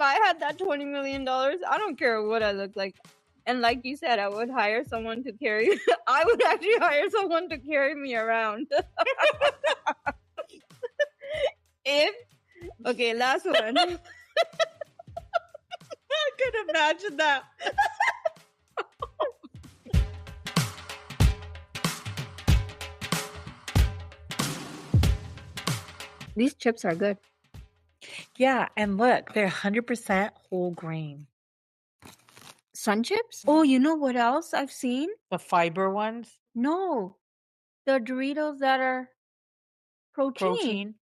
I had that $20 million, I don't care what I look like. And like you said, I would hire someone to carry. I would actually hire someone to carry me around. Okay, last one. I could imagine that. These chips are good. Yeah, and look, they're 100% whole grain. Sun chips? Oh, you know what else I've seen? The fiber ones? No. The Doritos that are protein.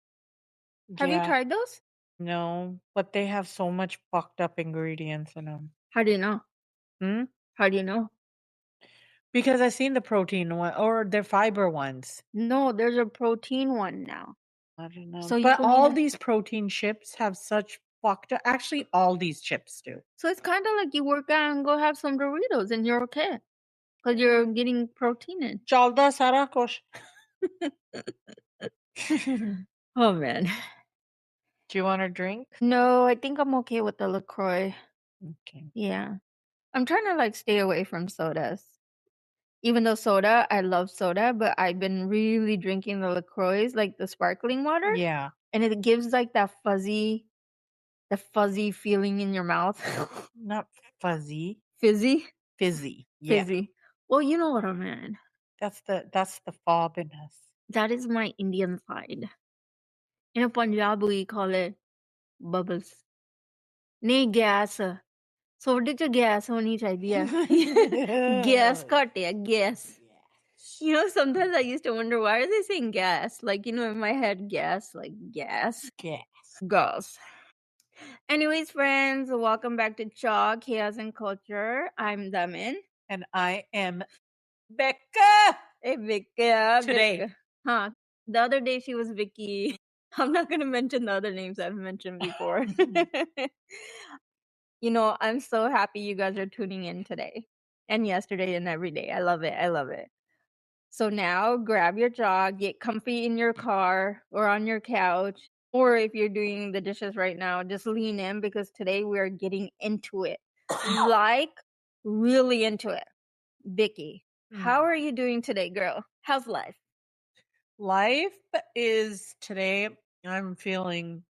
Have you tried those? No, but they have so much fucked up ingredients in them. How do you know? How do you know? Because I've seen the protein one, or they're fiber ones. No, there's a protein one now. I don't know. So But all these protein chips have such fucked up. Actually, all these chips do. So it's kind of like you work out and go have some Doritos and you're okay. Because you're getting protein in. Chalda sara kuch. Oh, man. Do you want a drink? No, I think I'm okay with the LaCroix. Okay. Yeah. I'm trying to like stay away from sodas. Even though I love soda, but I've been really drinking the LaCroix, like the sparkling water. Yeah. And it gives like that fuzzy feeling in your mouth. Not fuzzy. Fizzy? Fizzy. Yeah. Fizzy. Well, you know what I mean. That's the fob in us. That is my Indian side. In Punjab, we call it bubbles. नहीं gas. सोडे च gas होनी चाहिए है. Gas घट है, gas. You know, sometimes I used to wonder, why are they saying gas? Like, you know, in my head, gas, like gas. Gas. Anyways, friends, welcome back to Chaw, Chaos and Culture. I'm Daman. And I am Becca. Hey, Becca. Today. Becca. Huh. The other day she was Vicky. I'm not going to mention the other names I've mentioned before. You know, I'm so happy you guys are tuning in today and yesterday and every day. I love it. I love it. So now grab your jaw, get comfy in your car or on your couch, or if you're doing the dishes right now, just lean in because today we're getting into it. Like, really into it. Vicky, how are you doing today, girl? How's life? Life is today, I'm feeling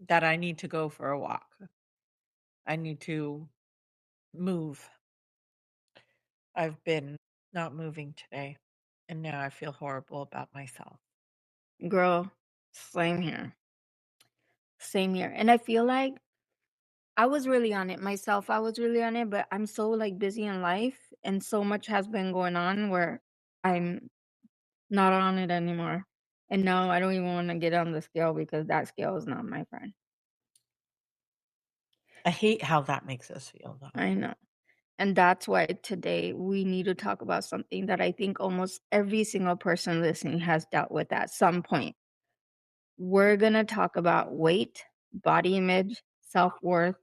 that I need to go for a walk. I need to move. I've been not moving today, and now I feel horrible about myself. Girl, same here. Same here. And I feel like I was really on it myself. I was really on it, but I'm so like busy in life and so much has been going on where I'm not on it anymore. And now I don't even want to get on the scale because that scale is not my friend. I hate how that makes us feel, though. I know. And that's why today we need to talk about something that I think almost every single person listening has dealt with at some point. We're going to talk about weight, body image, self-worth,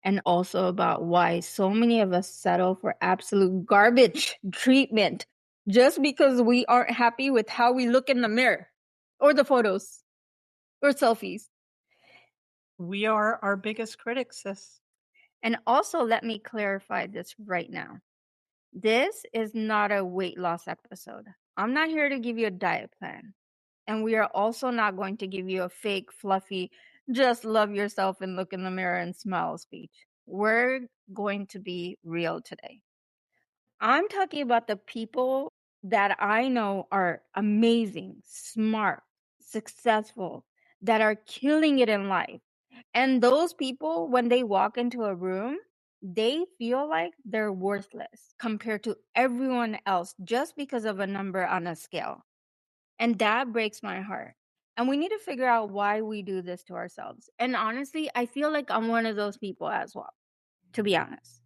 and also about why so many of us settle for absolute garbage treatment just because we aren't happy with how we look in the mirror or the photos or selfies. We are our biggest critics, sis. And also, let me clarify this right now. This is not a weight loss episode. I'm not here to give you a diet plan. And we are also not going to give you a fake, fluffy, just love yourself and look in the mirror and smile speech. We're going to be real today. I'm talking about the people that I know are amazing, smart, successful, that are killing it in life. And those people, when they walk into a room, they feel like they're worthless compared to everyone else just because of a number on a scale. And that breaks my heart. And we need to figure out why we do this to ourselves. And honestly, I feel like I'm one of those people as well, to be honest.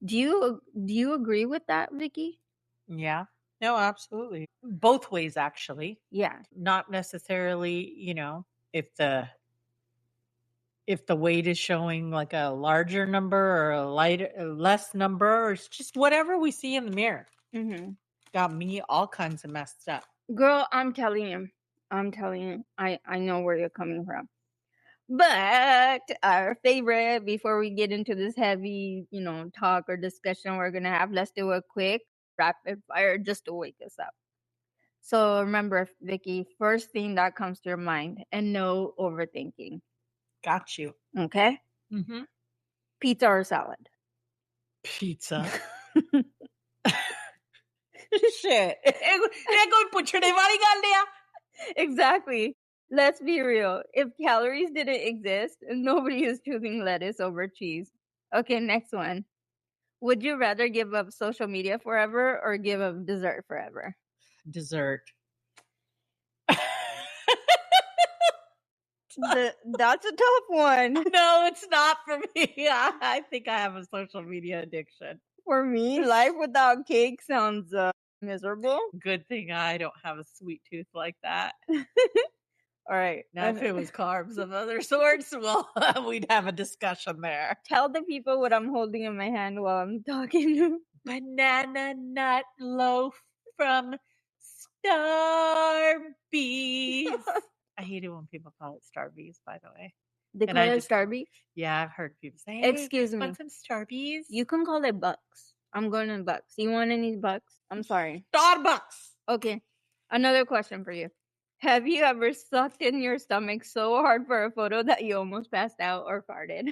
Do you agree with that, Vicky? Yeah. No, absolutely. Both ways, actually. Yeah. Not necessarily, you know, if the weight is showing like a larger number or a less number, or it's just whatever we see in the mirror. Mm-hmm. Got me all kinds of messed up. Girl, I'm telling you, I know where you're coming from. But our favorite, before we get into this heavy, talk or discussion we're gonna have, let's do a quick rapid fire just to wake us up. So remember, Vicky, first thing that comes to your mind, and no overthinking. Got you. Okay? Mm-hmm. Pizza or salad? Pizza. Shit. Exactly. Let's be real. If calories didn't exist, nobody is choosing lettuce over cheese. Okay, next one. Would you rather give up social media forever or give up dessert forever? Dessert. That's a tough one. No, it's not for me. I think I have a social media addiction. For me, life without cake sounds miserable. Good thing I don't have a sweet tooth like that. All right. Now, if it was carbs of other sorts, well, we'd have a discussion there. Tell the people what I'm holding in my hand while I'm talking. Banana nut loaf from Starbucks. I hate it when people call it Starbucks, by the way. They call it Starbucks? Yeah, I've heard people say, Excuse me. Want some Starbucks? You can call it Bucks. I'm going to Bucks. You want any Bucks? I'm sorry. Starbucks. Okay. Another question for you. Have you ever sucked in your stomach so hard for a photo that you almost passed out or farted?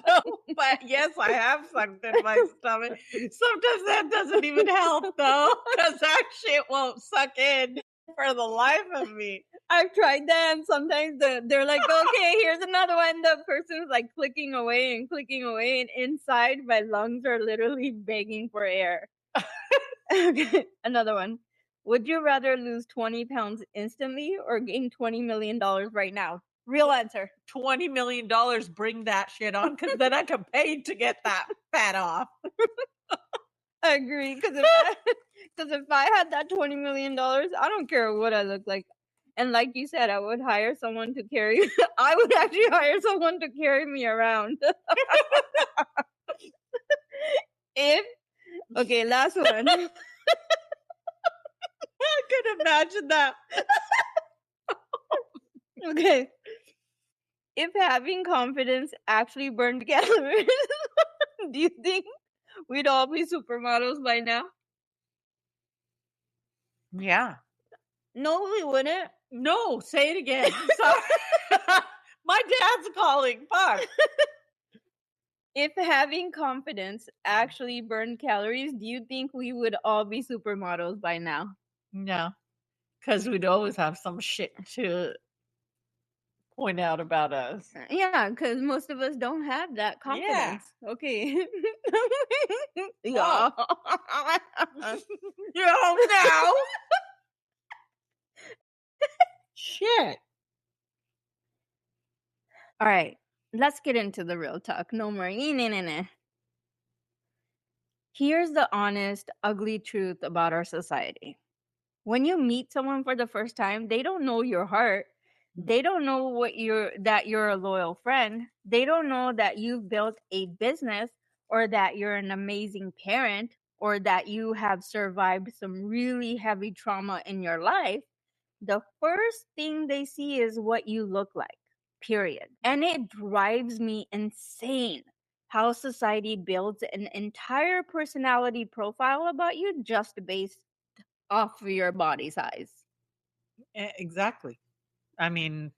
No, but yes, I have sucked in my stomach. Sometimes that doesn't even help, though, because that shit won't suck in for the life of me. I've tried that, and sometimes they're like, okay, here's another one. The person's like clicking away, and inside my lungs are literally begging for air. Okay, another one. Would you rather lose 20 pounds instantly or gain $20 million right now? Real answer. $20 million, bring that shit on, because then I can pay to get that fat off. I agree, because if I had that $20 million, I don't care what I look like. And like you said, I would hire someone to carry. I would actually hire someone to carry me around. Okay, last one. I could imagine that. Okay. If having confidence actually burned calories, do you think we'd all be supermodels by now? Yeah. No, we wouldn't. No, say it again. Sorry. My dad's calling. Fuck. If having confidence actually burned calories, do you think we would all be supermodels by now? No, because we'd always have some shit to point out about us. Yeah, because most of us don't have that confidence. Yeah. Okay. Yeah. Now. Shit. All right. Let's get into the real talk. No more. Here's the honest, ugly truth about our society. When you meet someone for the first time, they don't know your heart. They don't know that you're a loyal friend. They don't know that you've built a business or that you're an amazing parent or that you have survived some really heavy trauma in your life. The first thing they see is what you look like, period. And it drives me insane how society builds an entire personality profile about you just based off of your body size. Exactly. I mean,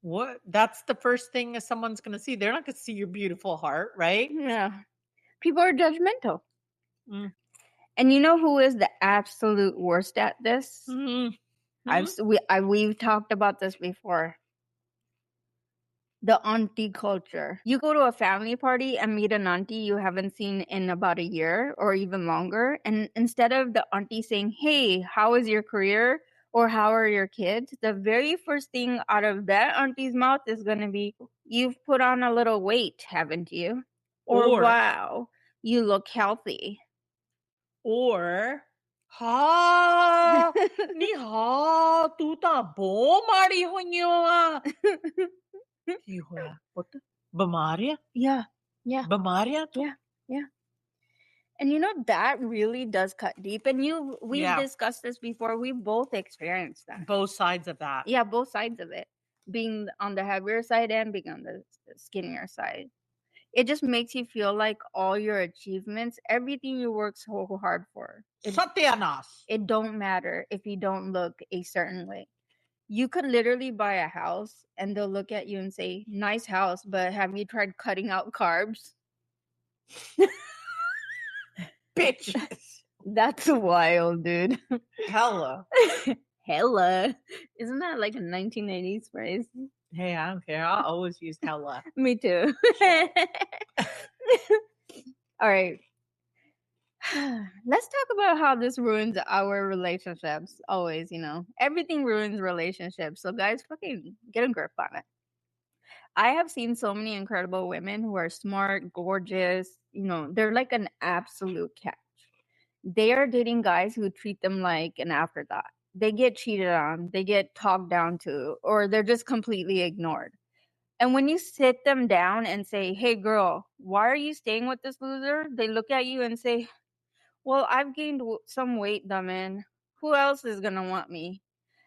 what? That's the first thing someone's going to see. They're not going to see your beautiful heart, right? Yeah. People are judgmental. And you know who is the absolute worst at this? We've talked about this before. The auntie culture. You go to a family party and meet an auntie you haven't seen in about a year or even longer. And instead of the auntie saying, hey, how is your career? Or how are your kids? The very first thing out of that auntie's mouth is going to be, you've put on a little weight, haven't you? Or wow, you look healthy. Or, ha, ni ha, tu ta bo mari hoyo ah. ਕੀ ਹੋਇਆ ਪੁੱਤ ਬਿਮਾਰੀਆਂ Yeah. ਬਿਮਾਰੀਆਂ ਤੋਂ Yeah. And you know, that really does cut deep. And we've discussed this before. We've both experienced that. Both sides of that. Yeah, both sides of it. being on the heavier side and being on the skinnier side. It just makes you feel like all your achievements, everything you work so hard for, it don't matter if you don't look a certain way. You could literally buy a house and they'll look at you and say, "Nice house, but have you tried cutting out carbs?" Bitches. That's wild, dude. Hella. Hella. Isn't that like a 1980s phrase? Hey, I don't care. I'll always use hella. Me too. All right. Let's talk about how this ruins our relationships. Always, everything ruins relationships. So, guys, fucking get a grip on it. I have seen so many incredible women who are smart, gorgeous, they're like an absolute catch. They are dating guys who treat them like an afterthought. They get cheated on, they get talked down to, or they're just completely ignored. And when you sit them down and say, "Hey, girl, why are you staying with this loser?" They look at you and say, "Well, I've gained some weight, Daman. Who else is going to want me?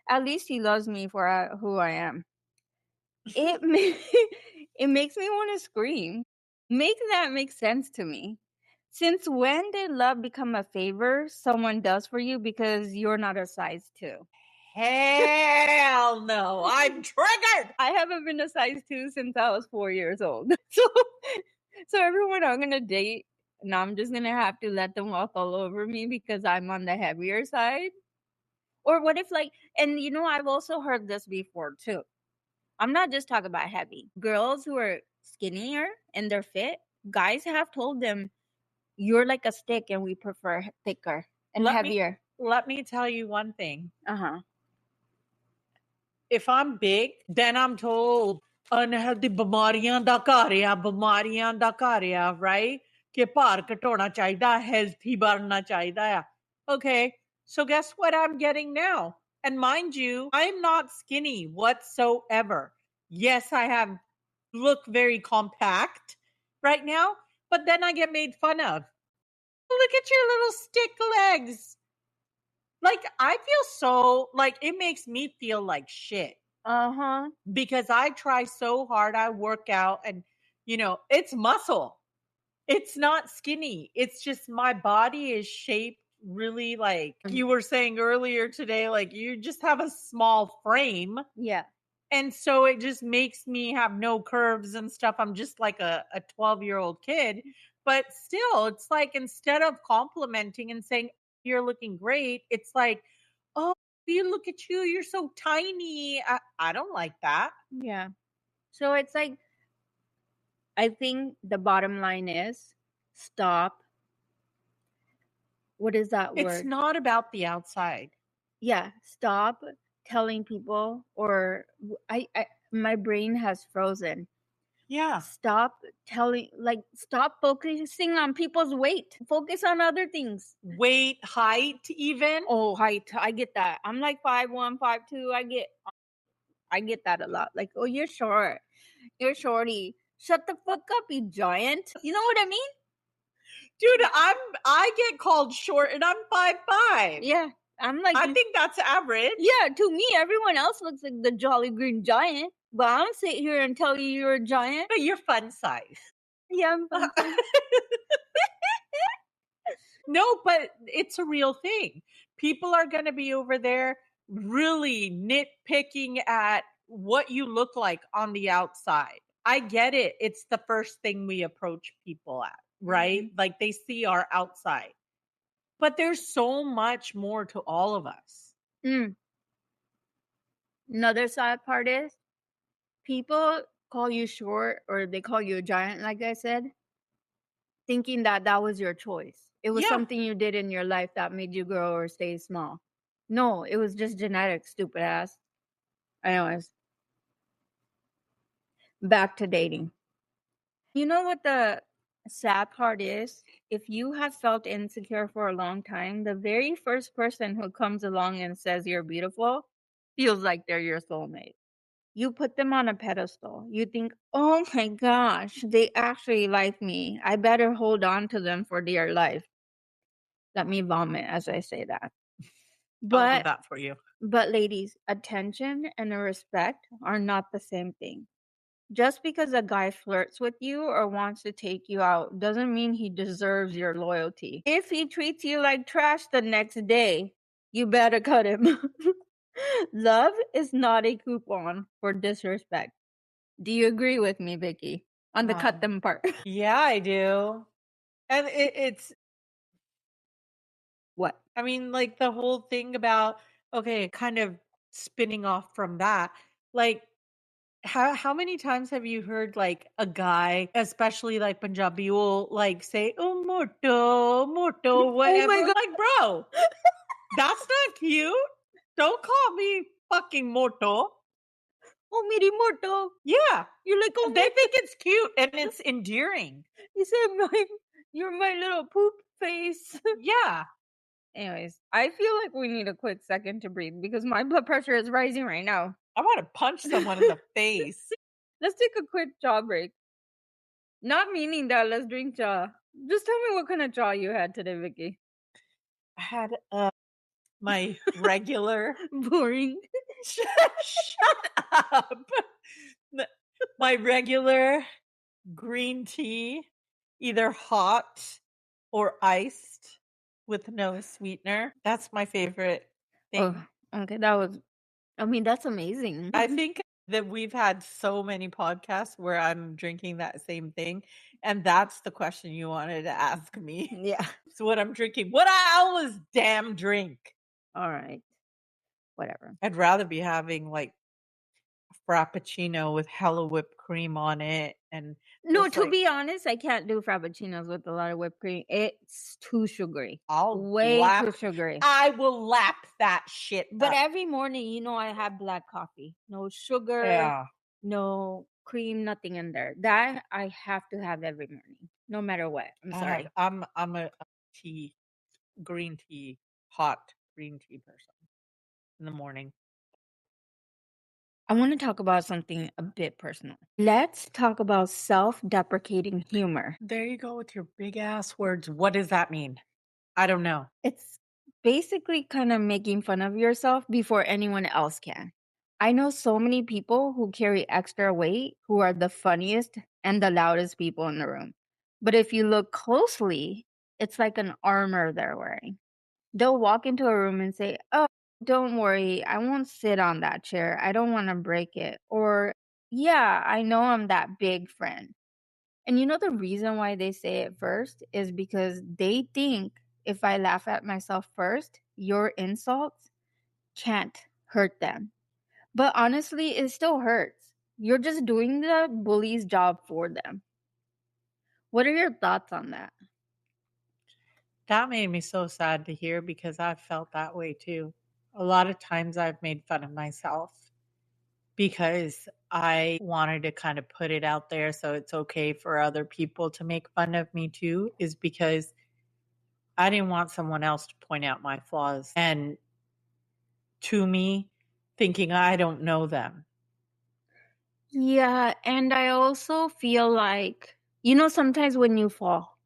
At least he loves me for who I am." It, it makes me want to scream. Make that make sense to me. Since when did love become a favor someone does for you because you're not a size 2? Hell no. I'm triggered. I haven't been a size 2 since I was 4 years old. So everyone I'm going to date, and I'm just going to have to let them walk all over me because I'm on the heavier side. Or what if and I've also heard this before too. I'm not just talking about heavy. Girls who are skinnier and they're fit, guys have told them, "You're like a stick and we prefer thicker and heavier." Let me tell you one thing. Uh-huh. If I'm big, then I'm told unhealthy ਬਿਮਾਰੀਆਂ ਦਾ ਘਰ ਆ, ਬਿਮਾਰੀਆਂ ਦਾ ਘਰ ਆ, right? ਕਿ ਭਾਰ ਘਟਾਉਣਾ ਚਾਹੀਦਾ, healthy ਬਣਨਾ ਚਾਹੀਦਾ ਆ. Okay, so guess what I'm getting now? And mind you, I'm not skinny whatsoever. Yes, I have look very compact right now, but then I get made fun of. Look at your little stick legs. Like, I feel so, like, it makes me feel like shit Uh-huh. because I try so hard. I work out and, it's muscle. It's not skinny. It's just my body is shaped really like you were saying earlier today, like you just have a small frame. Yeah. And so it just makes me have no curves and stuff. I'm just like a 12-year-old kid. But still, it's like instead of complimenting and saying, "You're looking great," it's like, "Oh, you look at you. You're so tiny." I don't like that. Yeah. So it's like, I think the bottom line is stop. What is that It's word? not about the outside. Yeah, stop telling people, or my brain has frozen. Yeah. Stop focusing on people's weight. Focus on other things. Weight, height, even. Oh, height. I get that. I'm like 5'1", 5'2". I get that a lot. Like, "Oh, you're short. You're shorty. Shut the fuck up, you giant." You know what I mean? Dude, I get called short and I'm 5'5". Yeah. I'm like, I think that's average. yeah, to me, everyone else looks like the Jolly Green Giant. But I don't sit here and tell you you're a giant. But you're fun size. Yeah, I'm fun size. No, but it's a real thing. People are going to be over there really nitpicking at what you look like on the outside. I get it. It's the first thing we approach people at, right? Mhm. Like they see our outside. But there's so much more to all of us. Another sad part is people call you short or they call you a giant, like I said, thinking that that was your choice. It was Yeah. something you did in your life that made you grow or stay small. No, it was just genetics, stupid ass. Anyways, back to dating. You know what the sad part is? If you have felt insecure for a long time, the very first person who comes along and says you're beautiful feels like they're your soulmate. You put them on a pedestal. You think, "Oh my gosh, they actually like me. I better hold on to them for dear life." Let me vomit as I say that. I'll do But that for you. But ladies, attention and respect are not the same thing. Just because a guy flirts with you or wants to take you out doesn't mean he deserves your loyalty. If he treats you like trash the next day, you better cut him. Love is not a coupon for disrespect. Do you agree with me, Vicky, on the cut them part? Yeah, I do. And it's, What? I mean, like the whole thing about, okay, kind of spinning off from that, like how many times have you heard like a guy, especially like Punjabi, will like say, "Oh, moto, Oh my whatever." god. Like, bro, that's not cute. Don't call me fucking moto. Oh, meri moto. Yeah, You're like, oh they my. think it's cute and it's endearing. You said you're my little poop face. Yeah, Anyways, I feel like we need a quick second to breathe because my blood pressure is rising right now. I want to punch someone in the face. Let's take a quick jaw break. Not meaning that, let's drink jaw. Just tell me what kind of jaw you had today, Vicky. I had my regular. Boring. Shut up. My regular green tea, either hot or iced with no sweetener. That's my favorite Oh, thing. okay. That's amazing. I think that we've had so many podcasts where I'm drinking that same thing. And that's the question you wanted to ask me. Yeah. So what I'm drinking, what I always damn drink. All right. Whatever. I'd rather be having like a frappuccino with hella whipped cream on it and No, just to like be honest, I can't do frappuccinos with a lot of whipped cream. It's too sugary. I'll Way too lap sugary. I will lap that shit But up. every morning, I have black coffee. No sugar, Yeah. no cream, nothing in there. That I have to have every morning, no matter what. I'm sorry. I'm a tea, green tea, hot green tea person in the morning. I want to talk about something a bit personal. Let's talk about self-deprecating humor. There you go with your big ass words. What does that mean? I don't know. It's basically kind of making fun of yourself before anyone else can. I know so many people who carry extra weight who are the funniest and the loudest people in the room. But if you look closely, it's like an armor they're wearing. They'll walk into a room and say, "Oh, don't worry, I won't sit on that chair. I don't want to break it." Or, "Yeah, I know I'm that big friend." And the reason why they say it first is because they think if I laugh at myself first, your insults can't hurt them. But honestly, it still hurts. You're just doing the bully's job for them. What are your thoughts on that? That made me so sad to hear because I've felt that way too. A lot of times I've made fun of myself because I wanted to kind of put it out there so it's okay for other people to make fun of me too, is because I didn't want someone else to point out my flaws and to me thinking I don't know them. Yeah, and I also feel like, sometimes when you fall,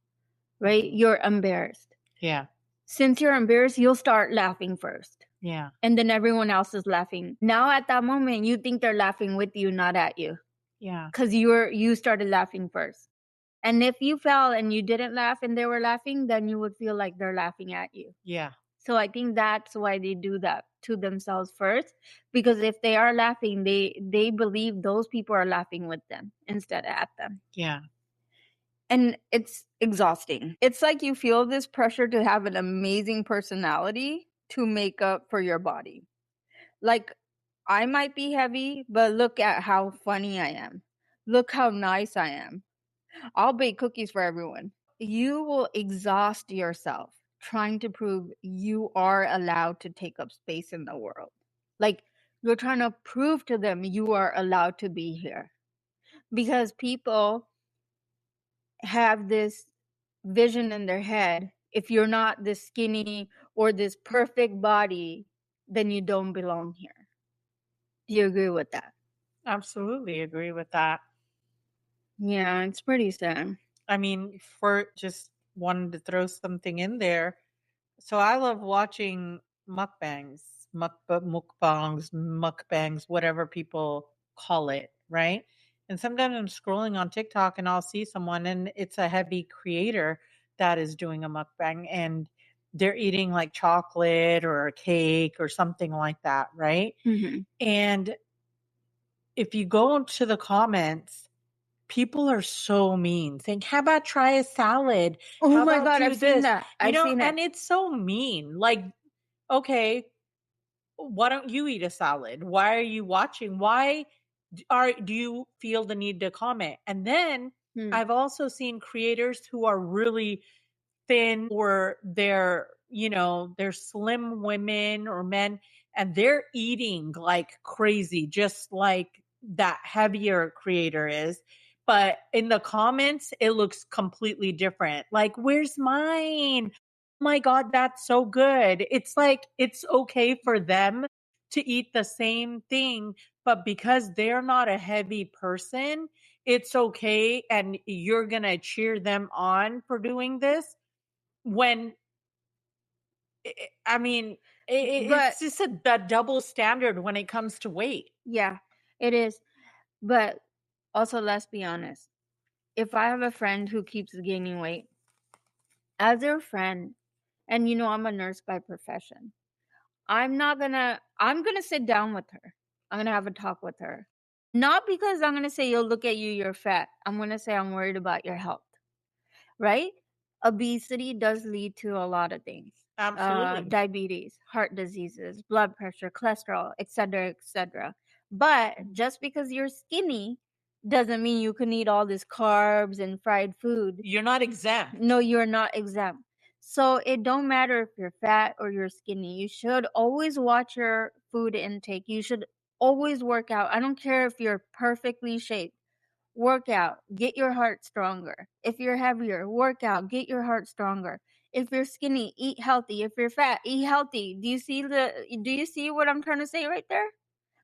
right, you're embarrassed. Yeah. Since you're embarrassed, you'll start laughing first. Yeah. And then everyone else is laughing. Now at that moment, you think they're laughing with you, not at you. Yeah. Because you started laughing first. And if you fell and you didn't laugh and they were laughing, then you would feel like they're laughing at you. Yeah. So I think that's why they do that to themselves first. Because if they are laughing, they believe those people are laughing with them instead at them. Yeah. And it's exhausting. It's like you feel this pressure to have an amazing personality to make up for your body. Like, I might be heavy, but look at how funny I am. Look how nice I am. I'll bake cookies for everyone. You will exhaust yourself trying to prove you are allowed to take up space in the world. Like, you're trying to prove to them you are allowed to be here. Because people have this vision in their head, if you're not this skinny or this perfect body, then you don't belong here. Do you agree with that? Absolutely agree with that. Yeah, it's pretty sad. I mean, for just wanted to throw something in there. So I love watching mukbangs. mukbangs, whatever people call it, right? And sometimes I'm scrolling on TikTok and I'll see someone and it's a heavy creator that is doing a mukbang and they're eating like chocolate or a cake or something like that, right? Mhm. And if you go into the comments, people are so mean, saying, "How about try a salad? Oh How my about god, do I've seen this?" that. I've seen it. And it's so mean. Like, okay, why don't you eat a salad? Why are you watching? Why do you feel the need to comment? And then Hmm. I've also seen creators who are really thin or they're slim women or men and they're eating like crazy just like that heavier creator is, but in the comments it looks completely different, like where's mine, oh my god, that's so good. It's like it's okay for them to eat the same thing, but because they're not a heavy person, it's okay and you're going to cheer them on for doing this when I mean, But it's just a double standard when it comes to weight. yeah, it is. But also, let's be honest. If I have a friend who keeps gaining weight, as their friend, and I'm a nurse by profession, I'm gonna sit down with her. I'm gonna have a talk with her. Not because I'm gonna say, yo, look at you, you're fat. I'm gonna say I'm worried about your health, right? Obesity does lead to a lot of things. Absolutely. Diabetes, heart diseases, blood pressure, cholesterol, etc., etc. But just because you're skinny doesn't mean you can eat all this carbs and fried food. You're not exempt. No, you're not exempt. So it don't matter if you're fat or you're skinny. You should always watch your food intake. You should always work out. I don't care if you're perfectly shaped. Work out, get your heart stronger. If you're heavier, work out, get your heart stronger. If you're skinny, eat healthy. If you're fat, eat healthy. Do you see what I'm trying to say right there?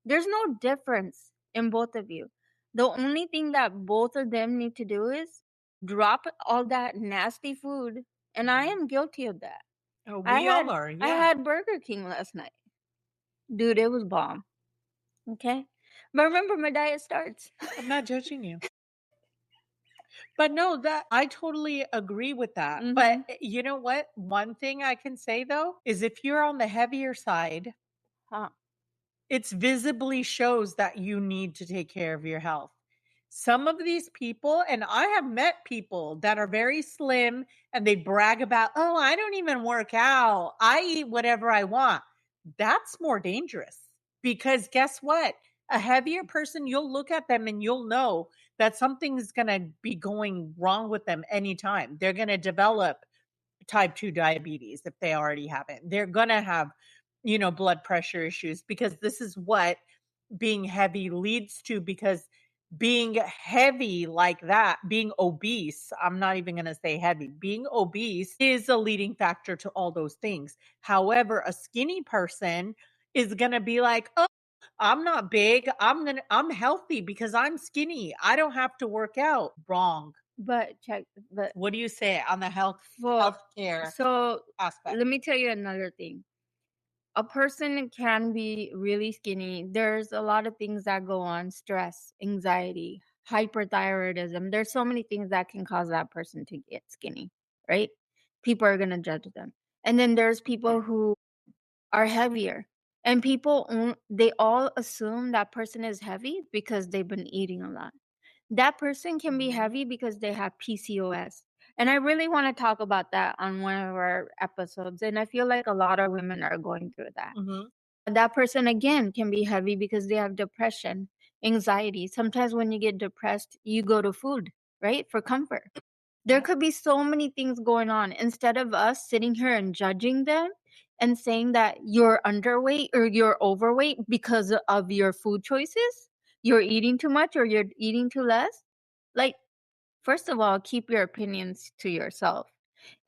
There's no difference in both of you. The only thing that both of them need to do is drop all that nasty food, and I am guilty of that. Oh, I we had all are, I yeah. had Burger King last night. Dude, it was bomb. Okay? But remember my diet starts. I'm not judging you. But no, that I totally agree with that. But Mhm. you know what? One thing I can say though is if you're on the heavier side, Huh. it's visibly shows that you need to take care of your health. Some of these people, and I have met people that are very slim and they brag about, oh, I don't even work out. I eat whatever I want. That's more dangerous because guess what? A heavier person, you'll look at them and you'll know that something's going to be going wrong with them anytime. They're going to develop type 2 diabetes if they already haven't. They're going to have, blood pressure issues because this is what being heavy leads to because being heavy like that, being obese, I'm not even going to say heavy, being obese is a leading factor to all those things. However, a skinny person is going to be like, "Oh, I'm not big. I'm healthy because I'm skinny. I don't have to work out." Wrong. But What do you say on the for healthcare so aspect? let me tell you another thing. A person can be really skinny. There's a lot of things that go on: stress, anxiety, hyperthyroidism. There's so many things that can cause that person to get skinny, right? People are going to judge them. And then there's people who are heavier. And they all assume that person is heavy because they've been eating a lot. That person can be Mhm. heavy because they have PCOS. And I really want to talk about that on one of our episodes. And I feel like a lot of women are going through that. Mhm. And that person, again, can be heavy because they have depression, anxiety. Sometimes when you get depressed, you go to food, right? For comfort. There Yep. could be so many things going on. Instead of us sitting here and judging them and saying that you're underweight or you're overweight because of your food choices, you're eating too much or you're eating too less. Like, first of all, keep your opinions to yourself.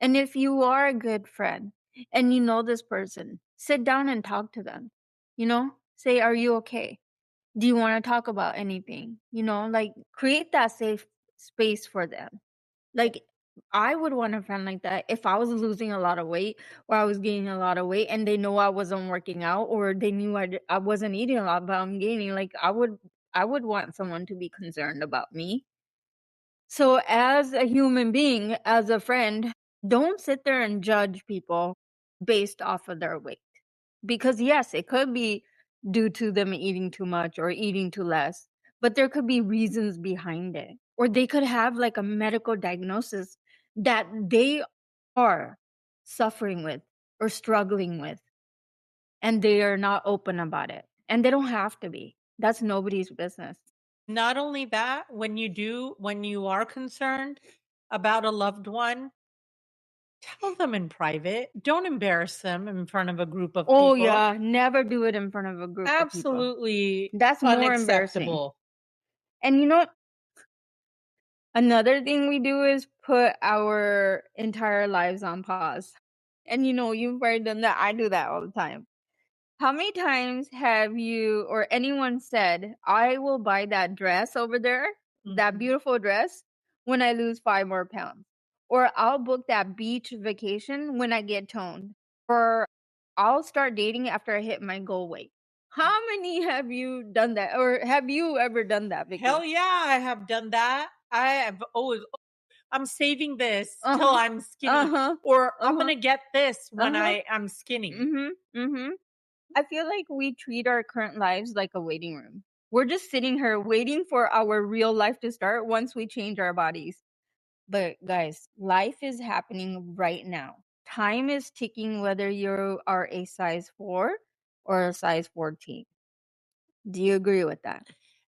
And if you are a good friend and you know this person, sit down and talk to them. Say, are you okay? Do you want to talk about anything? Like create that safe space for them. Like I would want a friend like that if I was losing a lot of weight or I was gaining a lot of weight and they know I wasn't working out or they knew I wasn't eating a lot, but I'm gaining, like, I would want someone to be concerned about me. So as a human being, as a friend, don't sit there and judge people based off of their weight. Because yes, it could be due to them eating too much or eating too less, but there could be reasons behind it. Or they could have like a medical diagnosis that they are suffering with or struggling with, and they are not open about it. And they don't have to be. That's nobody's business. Not only that, when you are concerned about a loved one, tell them in private. Don't embarrass them in front of a group of Oh, people. yeah, never do it in front of a group of people. Absolutely That's more embarrassing. unacceptable. And you know what? Another thing we do is put our entire lives on pause. And you've probably done that. I do that all the time. How many times have you or anyone said, I will buy that dress over there, that Mhm. beautiful dress, when I lose 5 more pounds? Or I'll book that beach vacation when I get toned? Or I'll start dating after I hit my goal weight. How many have you done that? Or have you ever done that, Vicky? Hell yeah, I have done that. I have always, I'm saving this till Uh-huh. I'm skinny, Uh-huh. or I'm Uh-huh. gonna get this when Uh-huh. I'm skinny. Mhm. I feel like we treat our current lives like a waiting room. We're just sitting here waiting for our real life to start once we change our bodies. But guys, life is happening right now. Time is ticking whether you are a size 4 or a size 14. Do you agree with that?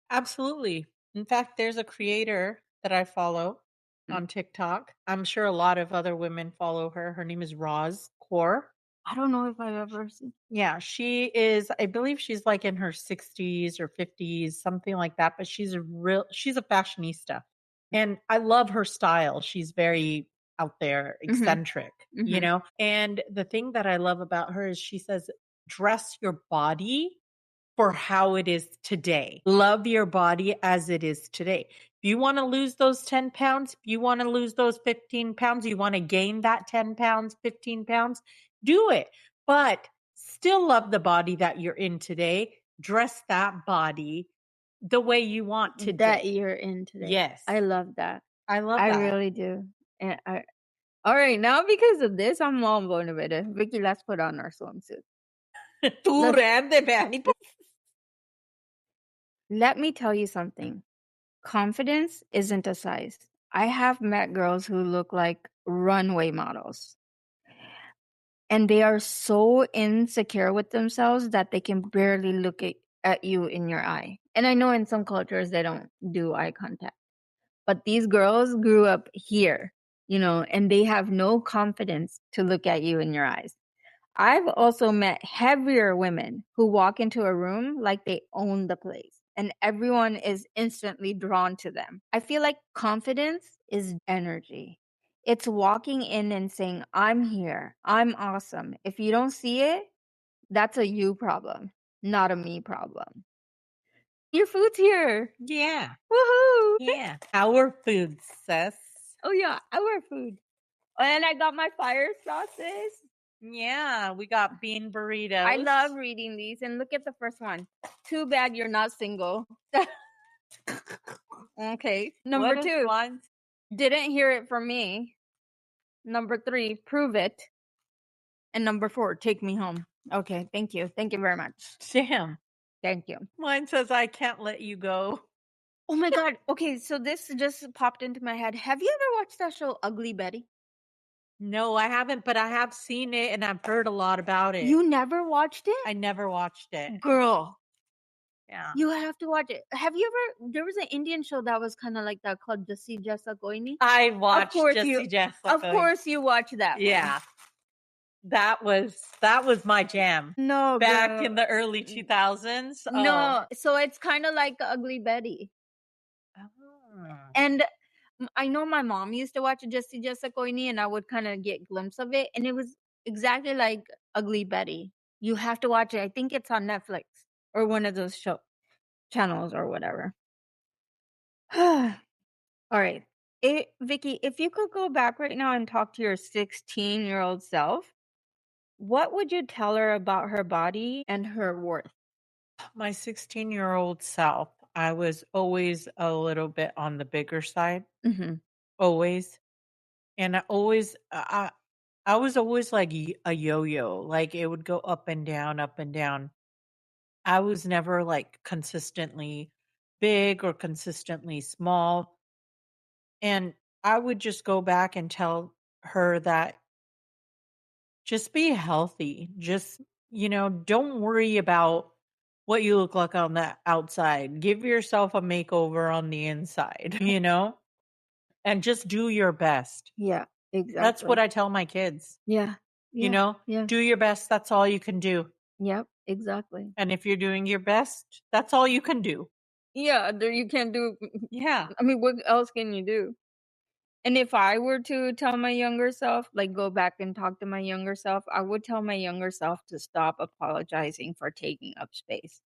Absolutely. In fact, there's a creator that I follow Mm. on TikTok. I'm sure a lot of other women follow her. Her name is Roz Kaur. I don't know if I've ever seen. Yeah, she is, I believe she's like in her 60s or 50s, something like that, but she's a fashionista. And I love her style. She's very out there, Mhm. eccentric, Mhm. And the thing that I love about her is she says, dress your body for how it is today. Love your body as it is today. If you want to lose those 10 pounds, if you want to lose those 15 pounds, you want to gain that 10 pounds, 15 pounds, do it. But still love the body that you're in today. Dress that body the way you want That today. you're in today. Yes. I love that. I love I that. really do. And all right, now because of this, I'm all motivated. Vicky, let's put on our swimsuit. तू Let's रहने दे बहनी let me tell you something. Confidence isn't a size. I have met girls who look like runway models, and they are so insecure with themselves that they can barely look at you in your eye. And I know in some cultures they don't do eye contact, but these girls grew up here, and they have no confidence to look at you in your eyes. I've also met heavier women who walk into a room like they own the place and everyone is instantly drawn to them. I feel like confidence is energy. It's walking in and saying, I'm here. I'm awesome. If you don't see it, that's a you problem, not a me problem. Your food's here. Yeah. Woohoo. Yeah. Our food, sis. Oh, yeah, our food. And I got my fire sauces. Yeah, we got bean burritos. I love reading these. And look at the first one. Too bad you're not single. Okay. Number What is 2, mine? didn't hear it from me. Number 3, prove it. And number 4, take me home. Okay. Thank you. Thank you very much. Damn. Thank you. Mine says I can't let you go. Oh my God. Okay. So this just popped into my head. Have you ever watched that show, Ugly Betty? No, I haven't, but I have seen it and I've heard a lot about it. You never watched it? I never watched it. Girl, Yeah. you have to watch it. Have you ever? There was an Indian show that was kind of like that called Jasi Jasa Koini. I Of watched course Jesse you. Jessica. Of course you watch that one. Yeah. That was my jam. No, Back girl. in the early 2000s. Oh. No, so it's kind of like Ugly Betty. Oh. And I know my mom used to watch Jasi Jasa Koini, and I would kind of get glimpse of it, and it was exactly like Ugly Betty. You have to watch it. I think it's on Netflix or one of those show channels or whatever. All right. Vicky, if you could go back right now and talk to your 16-year-old self, what would you tell her about her body and her worth? My 16-year-old self, I was always a little bit on the bigger side, Mhm. always. And I was always like a yo-yo, like it would go up and down, up and down. I was never like consistently big or consistently small. And I would just go back and tell her that just be healthy. Just, don't worry about what you look like on the outside. Give yourself a makeover on the inside, and just do your best. Yeah, That's what exactly. I tell my kids, Yeah. Yeah. Yeah. do your best. That's all you can do. Yep, exactly. And if you're doing your best, that's all you can do. Yeah, there you can't do Yeah. I mean, what else can you do? And if I were to tell my younger self, like go back and talk to my younger self, I would tell my younger self to stop apologizing for taking up space.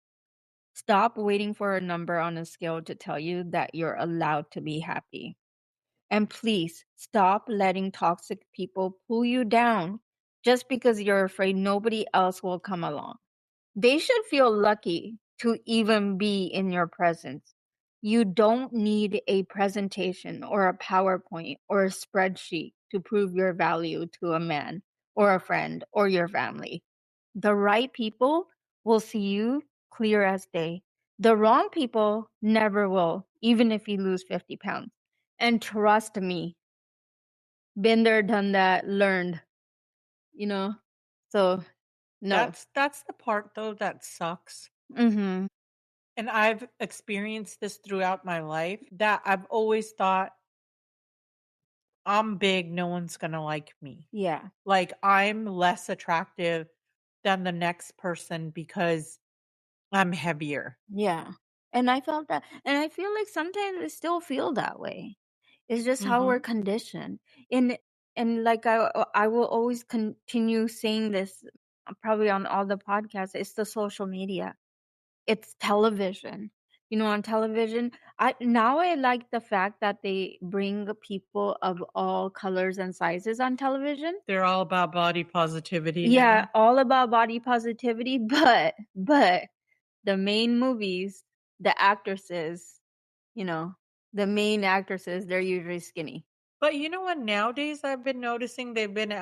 Stop waiting for a number on a scale to tell you that you're allowed to be happy. And please stop letting toxic people pull you down just because you're afraid nobody else will come along. They should feel lucky to even be in your presence. You don't need a presentation or a PowerPoint or a spreadsheet to prove your value to a man or a friend or your family. The right people will see you clear as day. The wrong people never will, even if you lose 50 pounds. And trust me, been there, done that, learned, you know? So, no. That's the part though that sucks. Mm-hmm. And I've experienced this throughout my life that I've always thought I'm big, no one's going to like me. Yeah. Like I'm less attractive than the next person because I'm heavier. Yeah. And I felt that. And I feel like sometimes we still feel that way. It's just how we're Mhm. conditioned. And like I will always continue saying this probably on all the podcasts. It's the social media. It's television. On television, I like the fact that they bring people of all colors and sizes on television. They're all about body positivity Yeah, now. all about body positivity, but the main movies, the actresses, you know, the main actresses, they're usually skinny. But you know what? Nowadays, I've been noticing they've been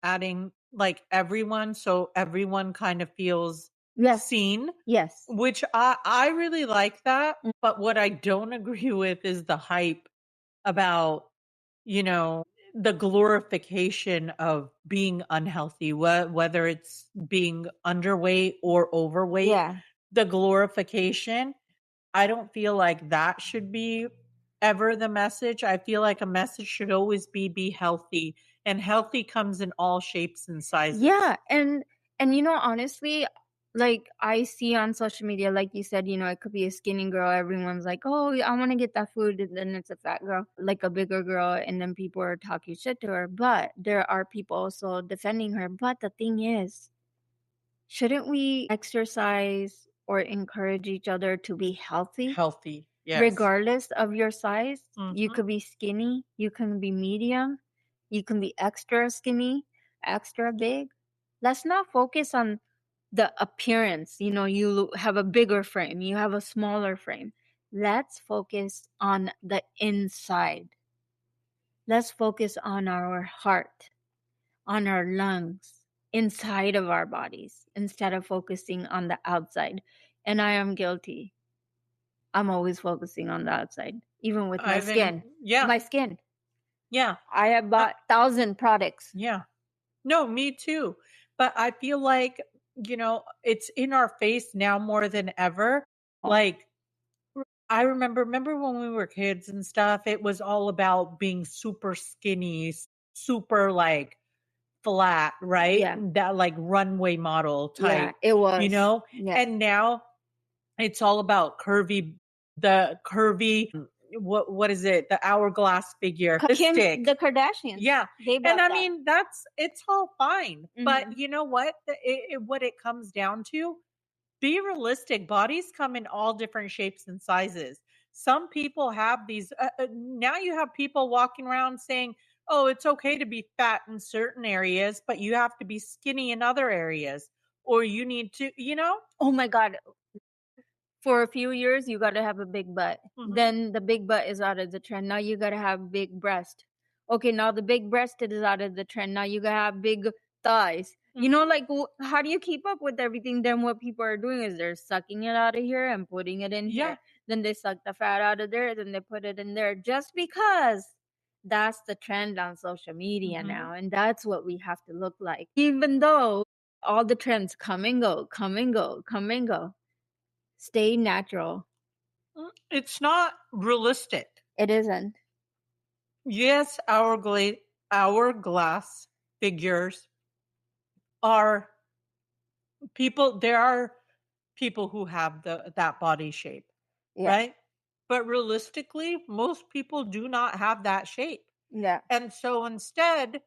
adding like everyone, so everyone kind of feels Yes. seen, Yes. which I really like that. But what I don't agree with is the hype about the glorification of being unhealthy, whether it's being underweight or overweight. Yeah. The glorification, I don't feel like that should be ever the message. I feel like a message should always be healthy, and healthy comes in all shapes and sizes. Yeah, and honestly, like I see on social media, like you said, it could be a skinny girl. Everyone's like, "Oh, I want to get that food," and then it's a fat girl, like a bigger girl, and then people are talking shit to her. But there are people also defending her. But the thing is, shouldn't we exercise or encourage each other to be healthy? Healthy, yes. Regardless of your size, you Mhm. could be skinny, you can be medium, you can be extra skinny, extra big. Let's not focus on the appearance. You have a bigger frame, you have a smaller frame. Let's focus on the inside. Let's focus on our heart, on our lungs, inside of our bodies, instead of focusing on the outside. And I am guilty. I'm always focusing on the outside, even with my skin. Yeah, My skin. yeah, I have bought 1,000 products. yeah. No, me too. But I feel like, it's in our face now more than ever. Like, I remember when we were kids and stuff, it was all about being super skinny, super like flat, right? Yeah. That like runway model Yeah, type, it you was. know? Yeah. And now it's all about the curvy, what is it? The hourglass figure, the stick. The Kardashians. Yeah. They And bought I that. mean, it's all fine. Mhm. But you know what? What it comes down to, be realistic. Bodies come in all different shapes and sizes. some people have these now you have people walking around saying, "Oh, it's okay to be fat in certain areas, but you have to be skinny in other areas." Or you need to, Oh my God. For a few years, you gotta have a big butt. Mhm. Then the big butt is out of the trend. Now you gotta have big breast. Okay, now the big breast is out of the trend. Now you gotta have big thighs. You know, Mhm. like, how do you keep up with everything? Then what people are doing is they're sucking it out of here and putting it in Yeah. here. Then they suck the fat out of there, then they put it in there just because that's the trend on social media Mhm. now. And that's what we have to look like. Even though all the trends come and go, come and go, come and go. Stay natural. It's not realistic. It isn't. Yes, hourglass figures are people there are people who have that body shape, Yeah. right? But realistically, most people do not have that shape. Yeah. And so instead,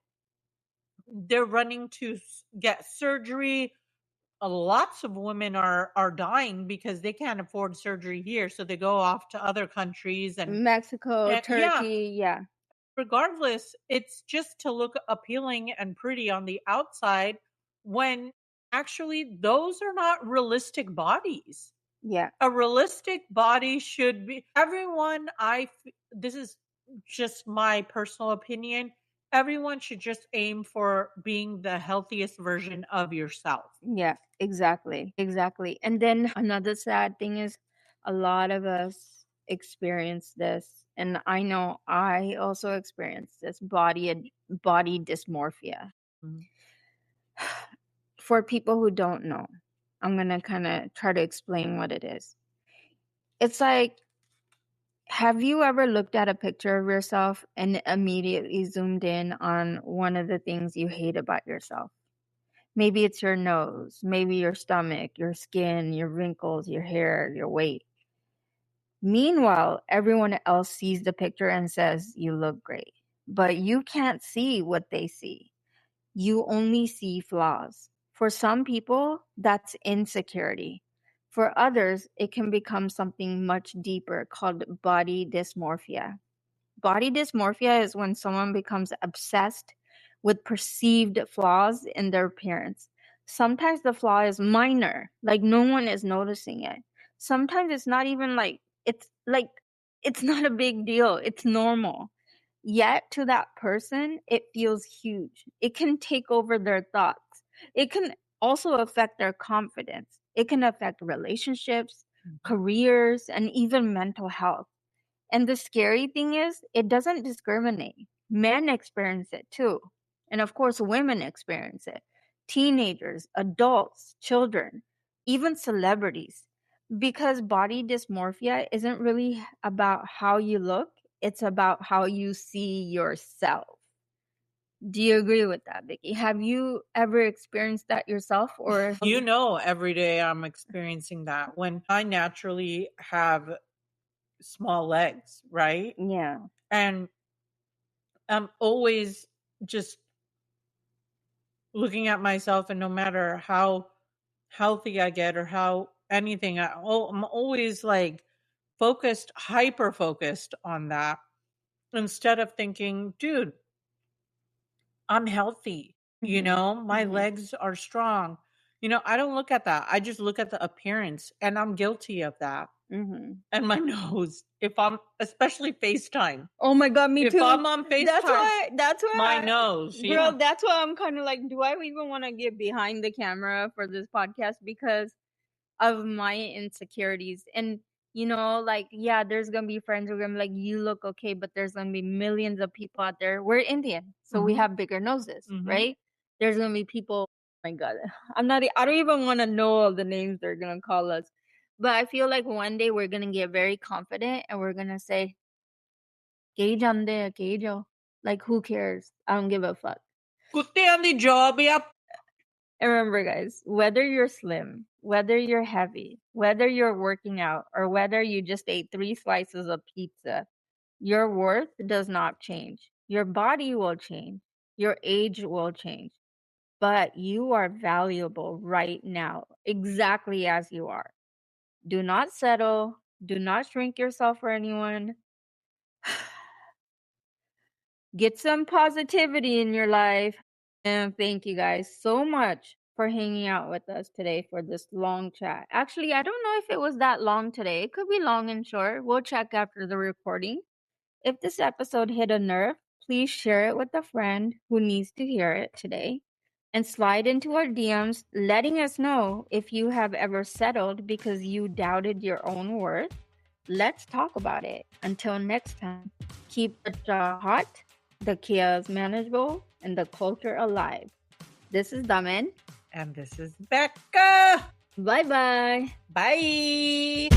they're running to get surgery. Lots of women are dying because they can't afford surgery here, so they go off to other countries Mexico, and yeah, Turkey, yeah. regardless, it's just to look appealing and pretty on the outside when actually those are not realistic bodies. Yeah. A realistic body should be everyone this is just my personal opinion. Everyone should just aim for being the healthiest version of yourself. Yeah, exactly. Exactly. And then another sad thing is a lot of us experience this, and I know I also experienced this body dysmorphia. Mhm. For people who don't know, I'm going to kind of try to explain what it is. It's like, have you ever looked at a picture of yourself and immediately zoomed in on one of the things you hate about yourself? Maybe it's your nose, maybe your stomach, your skin, your wrinkles, your hair, your weight. Meanwhile, everyone else sees the picture and says, "You look great." But you can't see what they see. You only see flaws. For some people, that's insecurity. For others, it can become something much deeper called body dysmorphia. Body dysmorphia is when someone becomes obsessed with perceived flaws in their appearance. Sometimes the flaw is minor, like no one is noticing it. Sometimes it's not even like it's not a big deal. It's normal. Yet to that person, it feels huge. It can take over their thoughts. It can also affect their confidence. It can affect relationships, Mhm. careers, and even mental health. And the scary thing is, it doesn't discriminate. Men experience it too. And of course, women experience it. Teenagers, adults, children, even celebrities. Because body dysmorphia isn't really about how you look, it's about how you see yourself. Do you agree with that, Vicky? Have you ever experienced that yourself or Every day I'm experiencing that when I naturally have small legs, right? yeah. And I'm always just looking at myself, and no matter how healthy I get or how anything, I'm always like hyper focused on that instead of thinking, dude, I'm healthy. Mhm. My Mhm. legs are strong. I don't look at that. I just look at the appearance, and I'm guilty of that. Mhm. And my nose, if I'm especially FaceTime. Oh my God, me If too. I'm on That's FaceTime, why my nose, yeah. girl, that's why I'm kind of like, do I even want to get behind the camera for this podcast because of my insecurities? And like, yeah, there's gonna be friends who are gonna be like, you look okay, but there's gonna be millions of people out there. We're Indian, so we Mhm. have bigger noses, Mhm. right? There's gonna be people. Oh my God, I don't even want to know all the names they're gonna call us. But I feel like one day we're gonna get very confident and we're gonna say, gauge on there, gauge. Like, who cares? I don't give a fuck. Kutte on the job, yep. And remember, guys, whether you're slim, whether you're heavy, whether you're working out, or whether you just ate 3 slices of pizza, your worth does not change. Your body will change. Your age will change. But you are valuable right now, exactly as you are. Do not settle. Do not shrink yourself for anyone. Get some positivity in your life. And thank you guys so much for hanging out with us today for this long chat. Actually, I don't know if it was that long today. It could be long and short. We'll check after the recording. If this episode hit a nerve, please share it with a friend who needs to hear it today. And slide into our DMs letting us know if you have ever settled because you doubted your own worth. Let's talk about it. Until next time, keep the jaw hot, the chaos manageable, and the culture alive. This is Daman. And this is Becca. Bye-bye. Bye.